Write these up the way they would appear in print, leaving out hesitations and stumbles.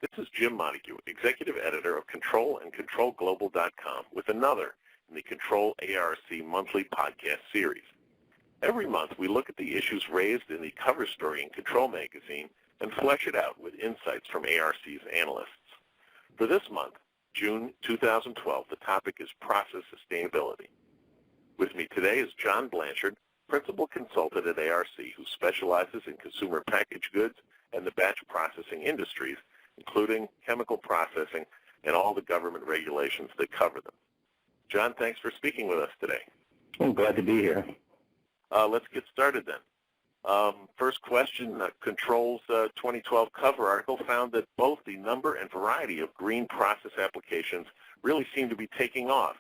This is Jim Montague, Executive Editor of Control and ControlGlobal.com, with another in the Control ARC monthly podcast series. Every month we look at the issues raised in the cover story in Control magazine and flesh it out with insights from ARC's analysts. For this month, June 2012, the topic is process sustainability. With me today is John Blanchard, Principal Consultant at ARC, who specializes in consumer packaged goods and the batch processing industries, including chemical processing and all the government regulations that cover them. John, thanks for speaking with us today. I'm glad to be here. Let's get started then. First question, Control's 2012 cover article found that both the number and variety of green process applications really seem to be taking off.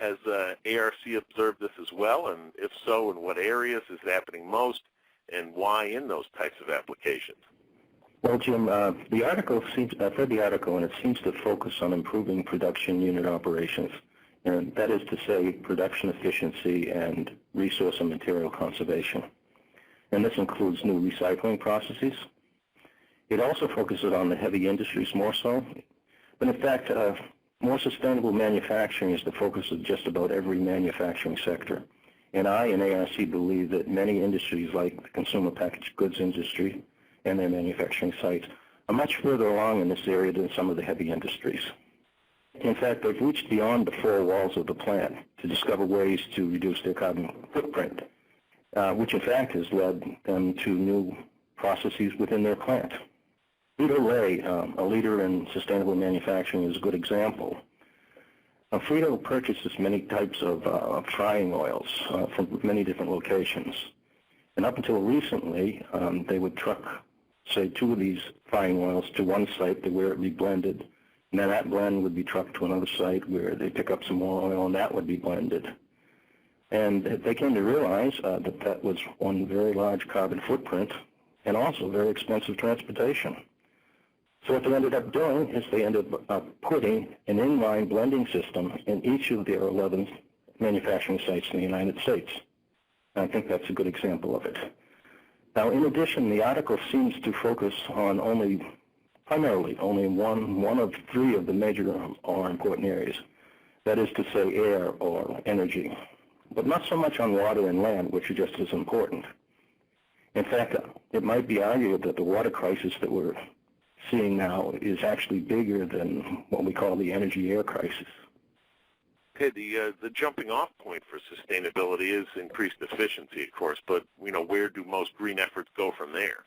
Has ARC observed this as well, and if so, in what areas is it happening most, and why in those types of applications? Well, Jim, I've read the article, and it seems to focus on improving production unit operations, and that is to say production efficiency and resource and material conservation. And this includes new recycling processes. It also focuses on the heavy industries more so, but in fact, more sustainable manufacturing is the focus of just about every manufacturing sector. And I and ARC believe that many industries like the consumer packaged goods industry and their manufacturing sites are much further along in this area than some of the heavy industries. In fact, they've reached beyond the four walls of the plant to discover ways to reduce their carbon footprint, which in fact has led them to new processes within their plant. Frito-Lay, a leader in sustainable manufacturing, is a good example. Frito purchases many types of frying oils from many different locations. And up until recently, they would truck, say, 2 of these frying oils to one site where it would be blended. And then that blend would be trucked to another site where they pick up some more oil and that would be blended. And they came to realize that that was one very large carbon footprint and also very expensive transportation. So what they ended up doing is they ended up putting an inline blending system in each of their 11 manufacturing sites in the United States. And I think that's a good example of it. Now, in addition, the article seems to focus on primarily only one of 3 of the major or important areas. That is to say, air or energy, but not so much on water and land, which are just as important. In fact, it might be argued that the water crisis that we're seeing now is actually bigger than what we call the energy air crisis. Okay, the jumping off point for sustainability is increased efficiency, of course, but where do most green efforts go from there?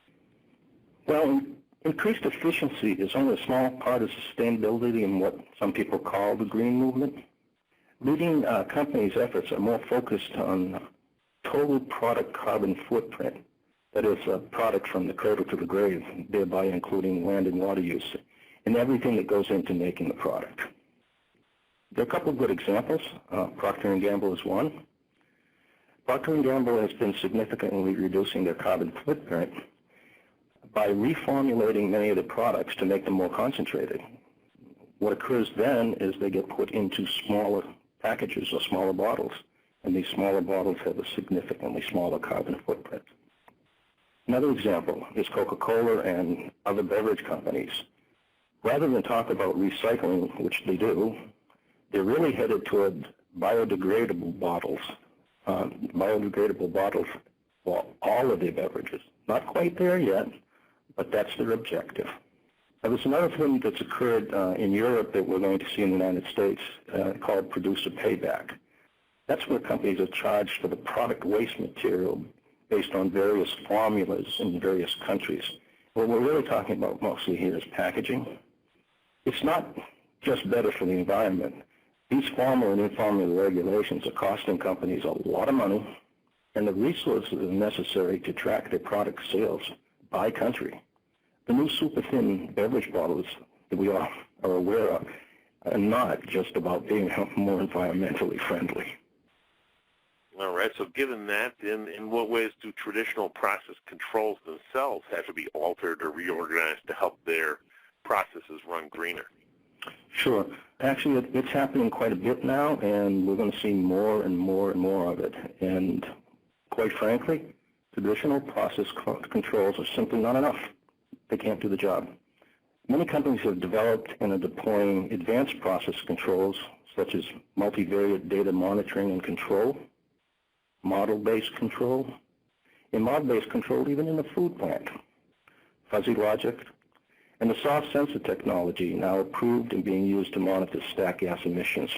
Well, increased efficiency is only a small part of sustainability in what some people call the green movement. Leading companies' efforts are more focused on total product carbon footprint, that is, a product from the cradle to the grave, thereby including land and water use, and everything that goes into making the product. There are a couple of good examples. Procter & Gamble is one. Procter & Gamble has been significantly reducing their carbon footprint by reformulating many of the products to make them more concentrated. What occurs then is they get put into smaller packages or smaller bottles, and these smaller bottles have a significantly smaller carbon footprint. Another example is Coca-Cola and other beverage companies. Rather than talk about recycling, which they do, they're really headed toward biodegradable bottles for all of their beverages. Not quite there yet, but that's their objective. Now, there's another thing that's occurred in Europe that we're going to see in the United States called producer payback. That's where companies are charged for the product waste material based on various formulas in various countries. What we're really talking about mostly here is packaging. It's not just better for the environment. These formal and informal regulations are costing companies a lot of money, and the resources necessary to track their product sales by country. The new super thin beverage bottles that we all are aware of are not just about being more environmentally friendly. All right, so given that, in what ways do traditional process controls themselves have to be altered or reorganized to help their processes run greener? Sure. Actually, it's happening quite a bit now, and we're going to see more and more and more of it. And quite frankly, traditional process controls are simply not enough. They can't do the job. Many companies have developed and are deploying advanced process controls such as multivariate data monitoring and control, model-based control, and model-based control even in the food plant, fuzzy logic, and the soft sensor technology now approved and being used to monitor stack gas emissions.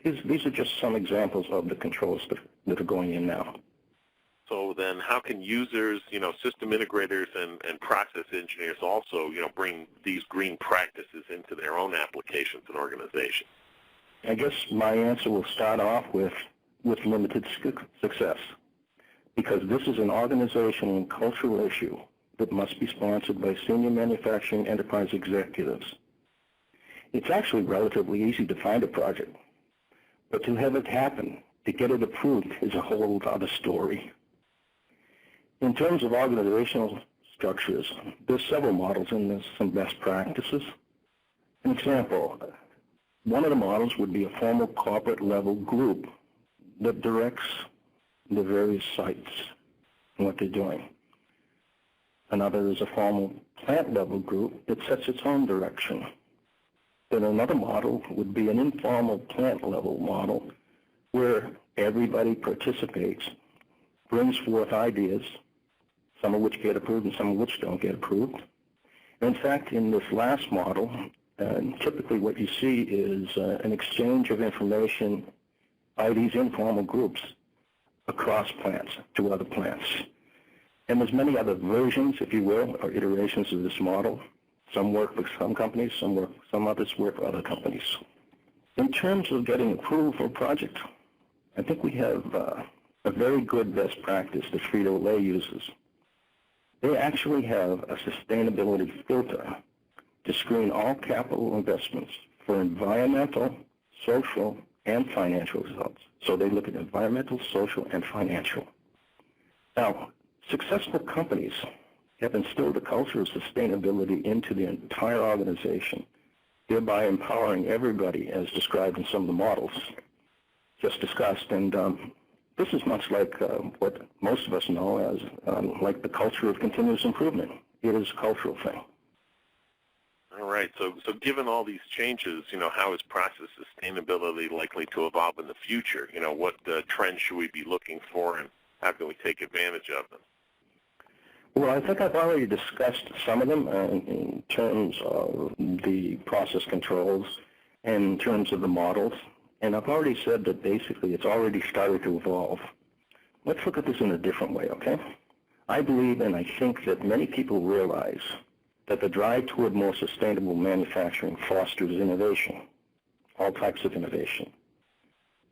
These are just some examples of the controls that are going in now. So then how can users, system integrators and process engineers also, bring these green practices into their own applications and organizations? I guess my answer will start off with limited success, because this is an organizational and cultural issue that must be sponsored by senior manufacturing enterprise executives. It's actually relatively easy to find a project, but to have it happen, to get it approved, is a whole other story. In terms of organizational structures, there's several models and there's some best practices. An example, one of the models would be a formal corporate level group that directs the various sites and what they're doing. Another is a formal plant level group that sets its own direction. Then another model would be an informal plant level model where everybody participates, brings forth ideas, some of which get approved and some of which don't get approved. In fact, in this last model, typically what you see is an exchange of information by these informal groups across plants to other plants. And there's many other versions, if you will, or iterations of this model. Some work for some companies, some others work for other companies. In terms of getting approval for a project, I think we have a very good best practice that Frito-Lay uses. They actually have a sustainability filter to screen all capital investments for environmental, social, and financial results. So they look at environmental, social, and financial. Now, successful companies have instilled a culture of sustainability into the entire organization, thereby empowering everybody as described in some of the models just discussed. And this is much like what most of us know as like the culture of continuous improvement. It is a cultural thing. All right. So given all these changes, how is process sustainability likely to evolve in the future? What trends should we be looking for, and how can we take advantage of them? Well, I think I've already discussed some of them in terms of the process controls and in terms of the models. And I've already said that basically it's already started to evolve. Let's look at this in a different way, okay? I believe and I think that many people realize that the drive toward more sustainable manufacturing fosters innovation, all types of innovation.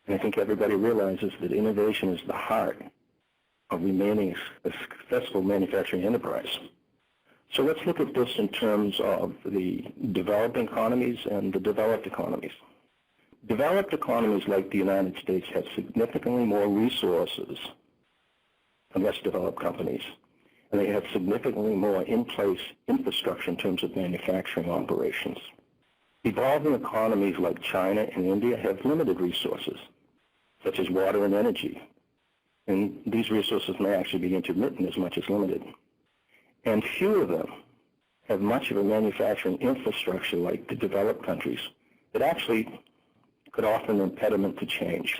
And I think everybody realizes that innovation is the heart of remaining a successful manufacturing enterprise. So let's look at this in terms of the developing economies and the developed economies. Developed economies like the United States have significantly more resources than less developed companies, and they have significantly more in-place infrastructure in terms of manufacturing operations. Evolving economies like China and India have limited resources, such as water and energy, and these resources may actually be intermittent as much as limited. And few of them have much of a manufacturing infrastructure like the developed countries that actually could offer an impediment to change.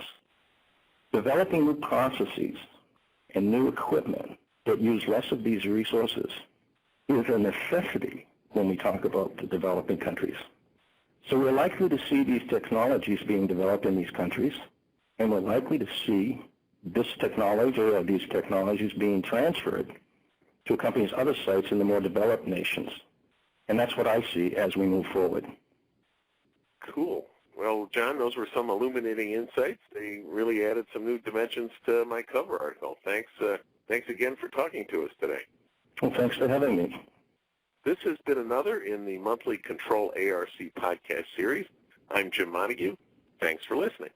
Developing new processes and new equipment that use less of these resources is a necessity when we talk about the developing countries. So we're likely to see these technologies being developed in these countries, and we're likely to see this technology or these technologies being transferred to accompany other sites in the more developed nations. And that's what I see as we move forward. Cool. Well, John, those were some illuminating insights. They really added some new dimensions to my cover article. Thanks again for talking to us today. Well, thanks for having me. This has been another in the monthly Control ARC podcast series. I'm Jim Montague. Thanks for listening.